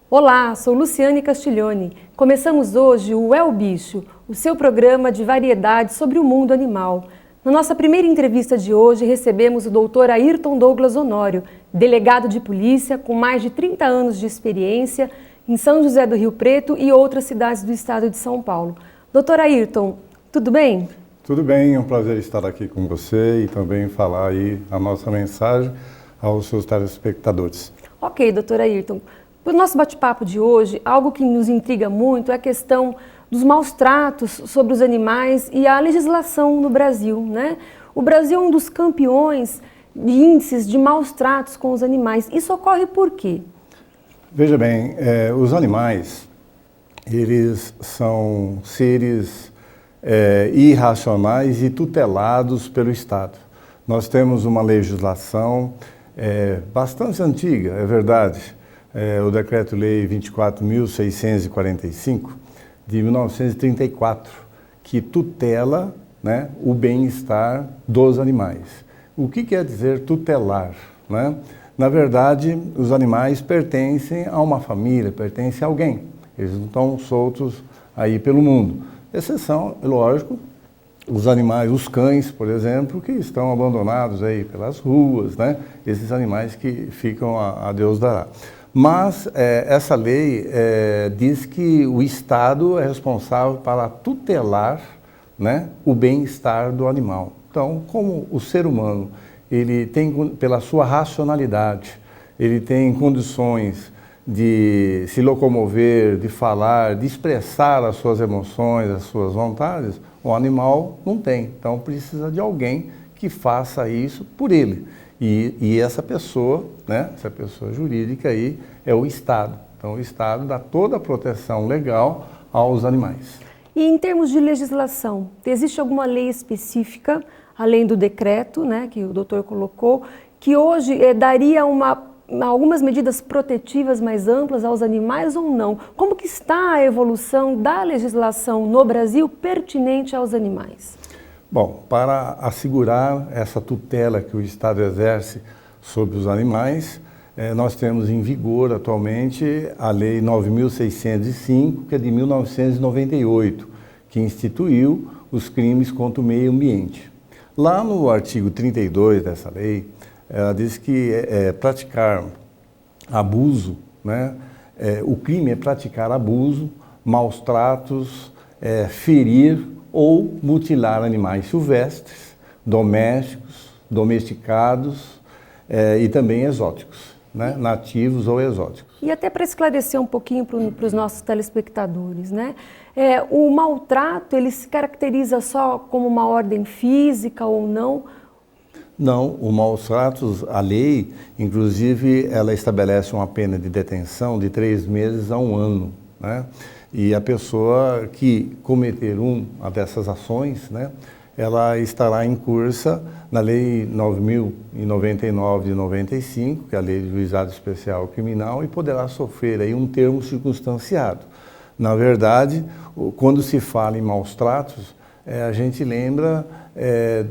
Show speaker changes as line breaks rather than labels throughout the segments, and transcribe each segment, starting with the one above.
Olá, sou Luciane Castiglione. Começamos hoje o É o Bicho, o seu programa de variedades sobre o mundo animal. Na nossa primeira entrevista de hoje, recebemos o Dr. Ayrton Douglas Honório, delegado de polícia com mais de 30 anos de experiência em São José do Rio Preto e outras cidades do estado de São Paulo. Dr. Ayrton, tudo bem?
Tudo bem, é um prazer estar aqui com você e também falar aí a nossa mensagem aos seus telespectadores.
Ok, Dr. Ayrton. Para o nosso bate-papo de hoje, algo que nos intriga muito é a questão dos maus tratos sobre os animais e a legislação no Brasil, né? O Brasil é um dos campeões de índices de maus tratos com os animais. Isso ocorre por quê?
Veja bem, os animais, eles são seres irracionais e tutelados pelo Estado. Nós temos uma legislação bastante antiga, é verdade, o Decreto-Lei 24.645, de 1934, que tutela, né, o bem-estar dos animais. O que quer dizer tutelar, né? Na verdade, os animais pertencem a uma família, pertencem a alguém. Eles não estão soltos aí pelo mundo. Exceção, lógico, os animais, os cães, por exemplo, que estão abandonados aí pelas ruas, né? Esses animais que ficam a Deus dará. Mas essa lei diz que o Estado é responsável para tutelar, né, o bem-estar do animal. Então, como o ser humano, ele tem, pela sua racionalidade, ele tem condições de se locomover, de falar, de expressar as suas emoções, as suas vontades, o animal não tem. Então, precisa de alguém que faça isso por ele. E essa pessoa, né, essa pessoa jurídica aí é o Estado. Então, o Estado dá toda a proteção legal aos animais.
E em termos de legislação, existe alguma lei específica, além do decreto, né, que o doutor colocou, que hoje daria algumas medidas protetivas mais amplas aos animais ou não? Como que está a evolução da legislação no Brasil pertinente aos animais?
Bom, para assegurar essa tutela que o Estado exerce sobre os animais, nós temos em vigor atualmente a Lei 9.605, que é de 1998, que instituiu os crimes contra o meio ambiente. Lá no artigo 32 dessa lei, ela diz que praticar abuso, né? O crime é praticar abuso, maus tratos, ferir ou mutilar animais silvestres, domésticos, domesticados e também exóticos, né? Nativos ou exóticos.
E até para esclarecer um pouquinho para os nossos telespectadores, né? O maltrato, ele se caracteriza só como uma ordem física ou não?
Não, o maus tratos, a lei, inclusive, ela estabelece uma pena de detenção de 3 meses a 1 ano, né? E a pessoa que cometer uma dessas ações, né, ela estará incursa na Lei 9.099 de 95, que é a Lei de Juizado Especial Criminal, e poderá sofrer aí um termo circunstanciado. Na verdade, quando se fala em maus tratos, a gente lembra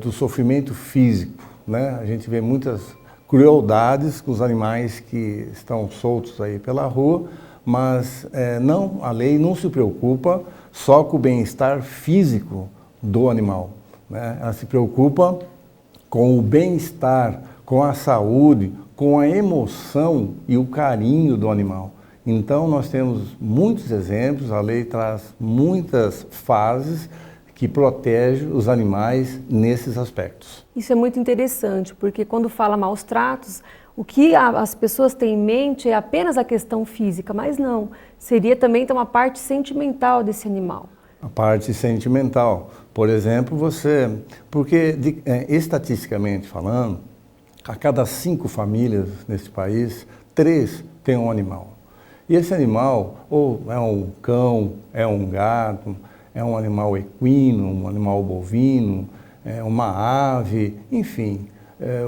do sofrimento físico, né? A gente vê muitas crueldades com os animais que estão soltos aí pela rua, mas a lei não se preocupa só com o bem-estar físico do animal, né? Ela se preocupa com o bem-estar, com a saúde, com a emoção e o carinho do animal. Então, nós temos muitos exemplos, a lei traz muitas fases que protegem os animais nesses aspectos.
Isso é muito interessante, porque quando fala maus tratos, o que as pessoas têm em mente é apenas a questão física, mas não. Seria também uma parte sentimental desse animal.
A parte sentimental. Por exemplo, porque estatisticamente falando, a cada 5 famílias nesse país, 3 têm um animal. E esse animal, ou é um cão, é um gato, é um animal equino, um animal bovino, é uma ave, enfim.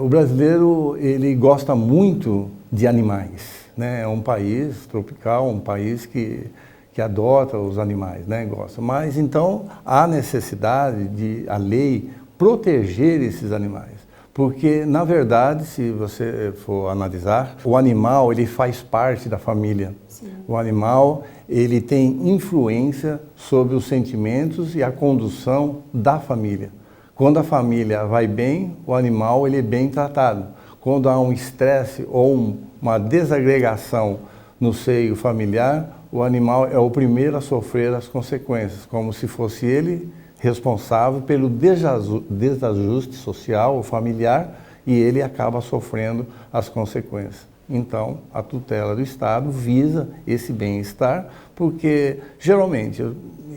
O brasileiro, ele gosta muito de animais, né? É um país tropical, um país que adota os animais, né? Gosta. Mas então há necessidade de a lei proteger esses animais. Porque, na verdade, se você for analisar, o animal ele faz parte da família. Sim. O animal ele tem influência sobre os sentimentos e a condução da família. Quando a família vai bem, o animal ele é bem tratado. Quando há um estresse ou uma desagregação no seio familiar, o animal é o primeiro a sofrer as consequências, como se fosse ele responsável pelo desajuste social ou familiar e ele acaba sofrendo as consequências. Então, a tutela do Estado visa esse bem-estar, porque, geralmente,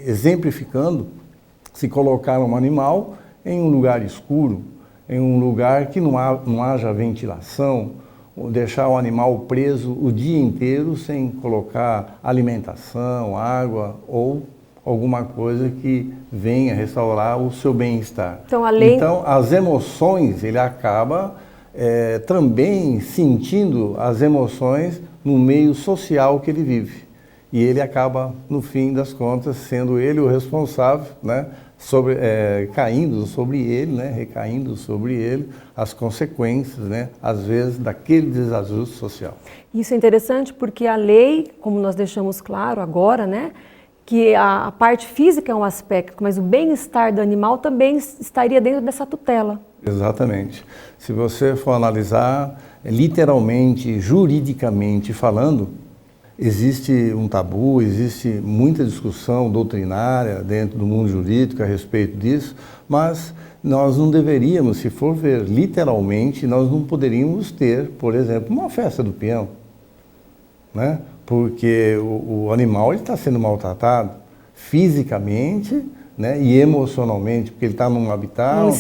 exemplificando, se colocar um animal em um lugar escuro, em um lugar que não haja ventilação, deixar o animal preso o dia inteiro sem colocar alimentação, água ou alguma coisa que venha restaurar o seu bem-estar. Então, as emoções, ele acaba também sentindo as emoções no meio social que ele vive. E ele acaba, no fim das contas, sendo ele o responsável, né, caindo sobre ele, né, recaindo sobre ele as consequências, né, às vezes, daquele desajuste social.
Isso é interessante porque a lei, como nós deixamos claro agora, né, que a parte física é um aspecto, mas o bem-estar do animal também estaria dentro dessa tutela.
Exatamente. Se você for analisar, literalmente, juridicamente falando, existe um tabu, existe muita discussão doutrinária dentro do mundo jurídico a respeito disso, mas nós não deveríamos, se for ver literalmente, nós não poderíamos ter, por exemplo, uma festa do peão, né? Porque o animal está sendo maltratado fisicamente, né, e emocionalmente, porque ele está num habitat, num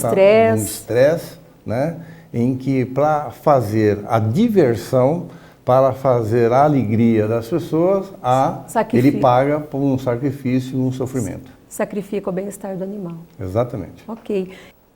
estresse, né, em que para fazer a diversão, para fazer a alegria das pessoas, ele paga por um sacrifício, um sofrimento.
Sacrifica o bem-estar do animal.
Exatamente.
Ok.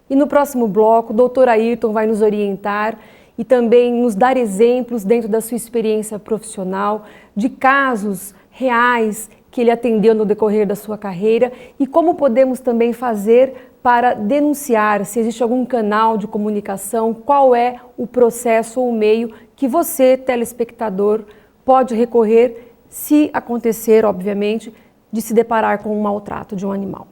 E no próximo bloco, o doutor Ayrton vai nos orientar e também nos dar exemplos dentro da sua experiência profissional, de casos reais que ele atendeu no decorrer da sua carreira e como podemos também fazer para denunciar, se existe algum canal de comunicação, qual é o processo ou o meio que você, telespectador, pode recorrer se acontecer, obviamente, de se deparar com um maltrato de um animal.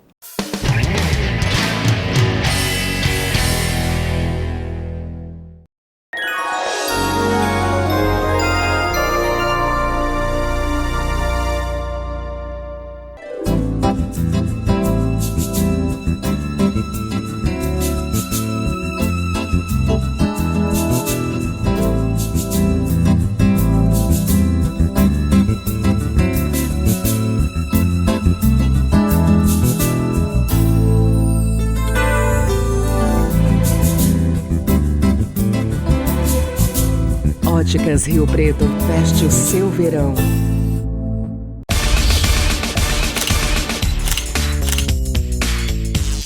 Óticas Rio Preto, veste o seu verão.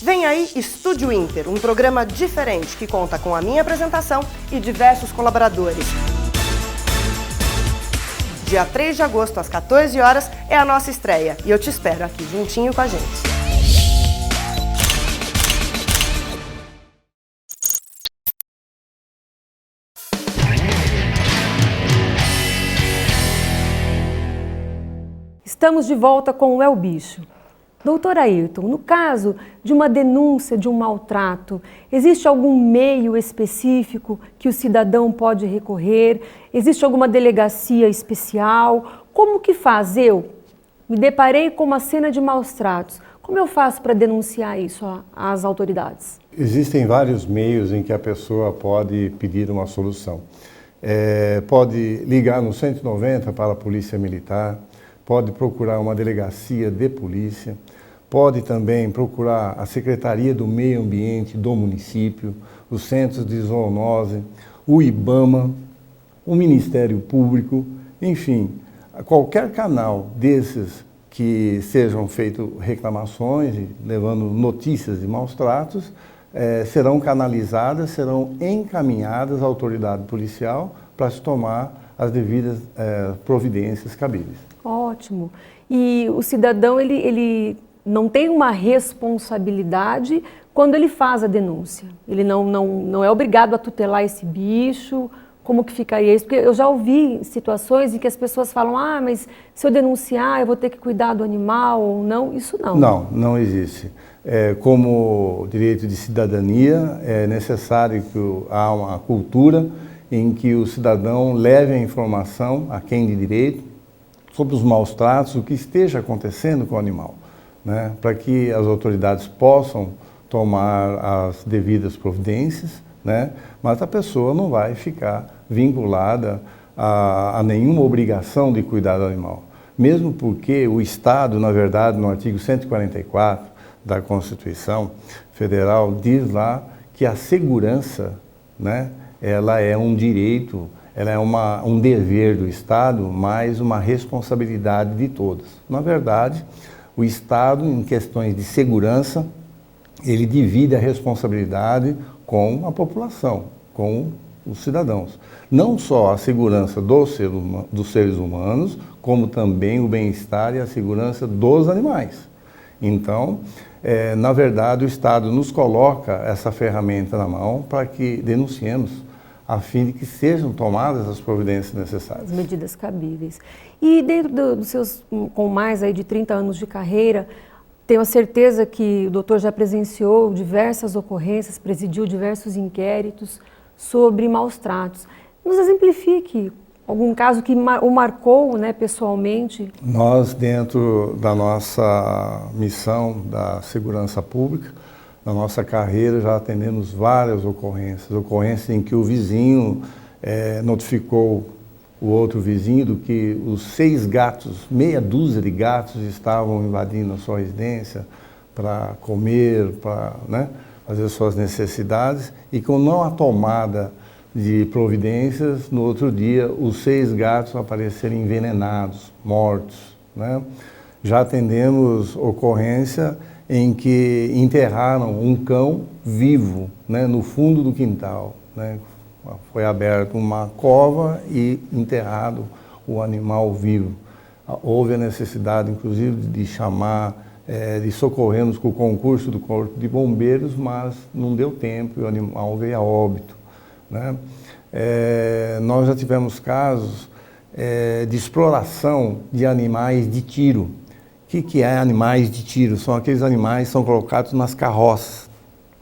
Vem aí Estúdio Inter, um programa diferente que conta com a minha apresentação e diversos colaboradores. Dia 3 de agosto, às 14 horas, é a nossa estreia e eu te espero aqui juntinho com a gente.
Estamos de volta com o É o Bicho. Doutor Ayrton, no caso de uma denúncia de um maltrato, existe algum meio específico que o cidadão pode recorrer? Existe alguma delegacia especial? Como que faz? Eu me deparei com uma cena de maus tratos. Como eu faço para denunciar isso às autoridades?
Existem vários meios em que a pessoa pode pedir uma solução. Pode ligar no 190 para a Polícia Militar, pode procurar uma delegacia de polícia, pode também procurar a Secretaria do Meio Ambiente do município, os centros de zoonose, o IBAMA, o Ministério Público, enfim, qualquer canal desses que sejam feitas reclamações, levando notícias de maus tratos, serão canalizadas, serão encaminhadas à autoridade policial para se tomar as devidas providências cabíveis.
Ótimo. E o cidadão, ele não tem uma responsabilidade quando ele faz a denúncia. Ele não é obrigado a tutelar esse bicho. Como que ficaria isso? Porque eu já ouvi situações em que as pessoas falam, mas se eu denunciar eu vou ter que cuidar do animal ou não. Isso não.
Não existe. Como direito de cidadania, é necessário que há uma cultura em que o cidadão leve a informação a quem de direito sobre os maus tratos, o que esteja acontecendo com o animal, né? Para que as autoridades possam tomar as devidas providências, né? Mas a pessoa não vai ficar vinculada a nenhuma obrigação de cuidar do animal. Mesmo porque o Estado, na verdade, no artigo 144 da Constituição Federal, diz lá que a segurança, né, ela é um direito, ela é um dever do Estado, mas uma responsabilidade de todos. Na verdade, o Estado, em questões de segurança, ele divide a responsabilidade com a população, com os cidadãos. Não só a segurança dos seres humanos, como também o bem-estar e a segurança dos animais. Então, na verdade, o Estado nos coloca essa ferramenta na mão para que denunciemos, a fim de que sejam tomadas as providências necessárias.
As medidas cabíveis. E dentro dos seus, com mais aí de 30 anos de carreira, tenho a certeza que o doutor já presenciou diversas ocorrências, presidiu diversos inquéritos sobre maus tratos. Nos exemplifique algum caso que o marcou, né, pessoalmente.
Nós, dentro da nossa missão da segurança pública, na nossa carreira, já atendemos várias ocorrências em que o vizinho notificou o outro vizinho do que os 6 gatos, meia dúzia de gatos estavam invadindo a sua residência para comer, para, né, fazer suas necessidades, e com não a tomada de providências, no outro dia os 6 gatos apareceram envenenados, mortos, né? Já atendemos ocorrência em que enterraram um cão vivo, né, no fundo do quintal, né? Foi aberta uma cova e enterrado o animal vivo. Houve a necessidade, inclusive, de chamar, de socorrermos com o concurso do Corpo de Bombeiros, mas não deu tempo e o animal veio a óbito, né? Nós já tivemos casos de exploração de animais de tiro. O que é animais de tiro? São aqueles animais que são colocados nas carroças.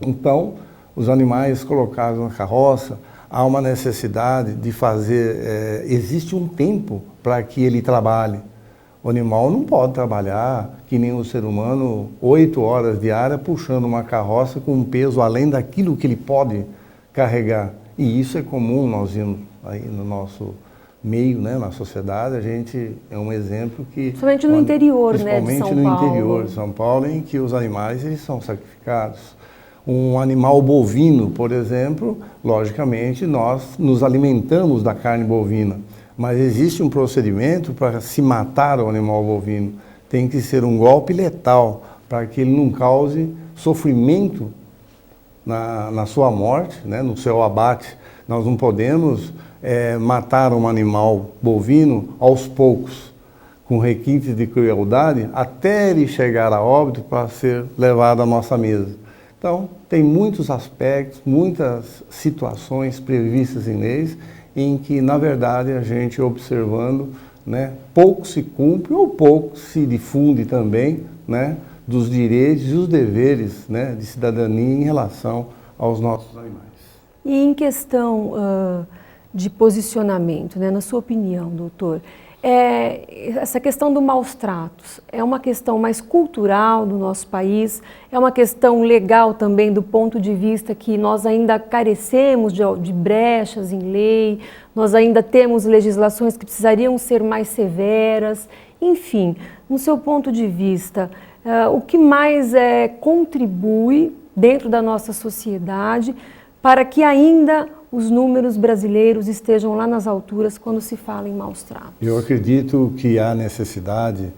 Então, os animais colocados na carroça, há uma necessidade de fazer, existe um tempo para que ele trabalhe. O animal não pode trabalhar, que nem o ser humano, 8 horas diárias puxando uma carroça com um peso além daquilo que ele pode carregar. E isso é comum, nós vimos aí no nosso meio, né, na sociedade, a gente é um exemplo que...
Principalmente no interior, né, de São Paulo.
Principalmente no interior de São Paulo, em que os animais eles são sacrificados. Um animal bovino, por exemplo, logicamente nós nos alimentamos da carne bovina, mas existe um procedimento para se matar o animal bovino. Tem que ser um golpe letal para que ele não cause sofrimento na sua morte, né, no seu abate. Nós não podemos matar um animal bovino aos poucos, com requintes de crueldade, até ele chegar a óbito para ser levado à nossa mesa. Então, tem muitos aspectos, muitas situações previstas em leis, em que, na verdade, a gente observando, né, pouco se cumpre ou pouco se difunde também, né, dos direitos e os deveres, né, de cidadania em relação aos nossos animais.
E em questão de posicionamento, né, na sua opinião, doutor, essa questão do maus tratos é uma questão mais cultural do nosso país, é uma questão legal também do ponto de vista que nós ainda carecemos de brechas em lei, nós ainda temos legislações que precisariam ser mais severas, enfim, no seu ponto de vista, o que mais contribui dentro da nossa sociedade para que ainda os números brasileiros estejam lá nas alturas quando se fala em maus tratos?
Eu acredito que há necessidade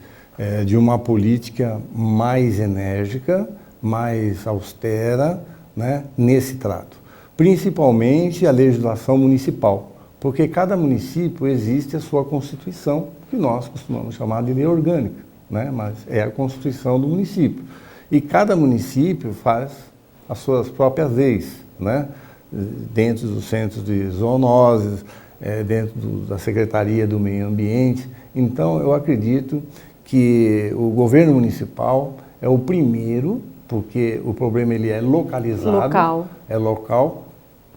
de uma política mais enérgica, mais austera, né, nesse trato. Principalmente a legislação municipal, porque cada município existe a sua Constituição, que nós costumamos chamar de lei orgânica, né, mas é a Constituição do município. E cada município faz as suas próprias leis, né? Dentro dos centros de zoonoses, dentro da Secretaria do Meio Ambiente. Então, eu acredito que o governo municipal é o primeiro, porque o problema ele é localizado, é local.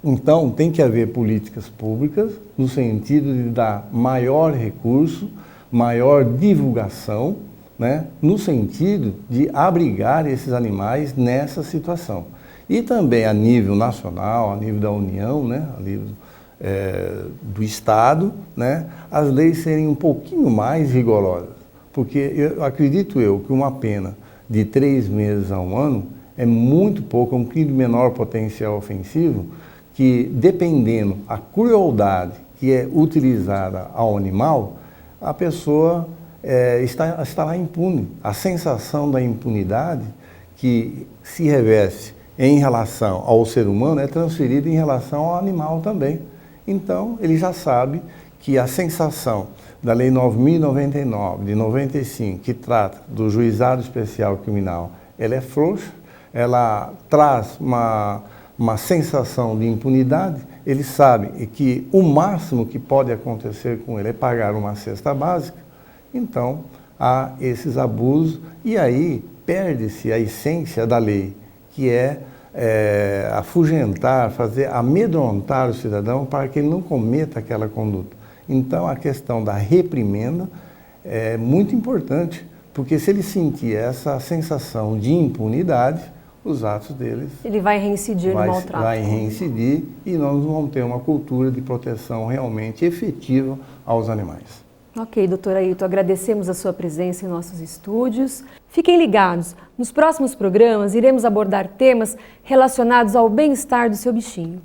Então, tem que haver políticas públicas no sentido de dar maior recurso, maior divulgação, né, no sentido de abrigar esses animais nessa situação. E também a nível nacional, a nível da União, né, a nível do Estado, né, as leis serem um pouquinho mais rigorosas. Porque acredito que uma pena de 3 meses a 1 ano é muito pouco, é um crime de menor potencial ofensivo, que dependendo a crueldade que é utilizada ao animal, a pessoa estará impune. A sensação da impunidade que se reveste em relação ao ser humano é transferida em relação ao animal também. Então, ele já sabe que a sensação da Lei 9.099, de 95, que trata do juizado especial criminal, ela é frouxa, ela traz uma sensação de impunidade. Ele sabe que o máximo que pode acontecer com ele é pagar uma cesta básica. Então, há esses abusos e aí perde-se a essência da lei, que é afugentar, amedrontar o cidadão para que ele não cometa aquela conduta. Então, a questão da reprimenda é muito importante, porque se ele sentir essa sensação de impunidade, os atos deles... Ele vai reincidir no maltrato. Vai reincidir e nós vamos ter uma cultura de proteção realmente efetiva aos animais.
Ok, doutor Ayrton, agradecemos a sua presença em nossos estúdios. Fiquem ligados, nos próximos programas iremos abordar temas relacionados ao bem-estar do seu bichinho.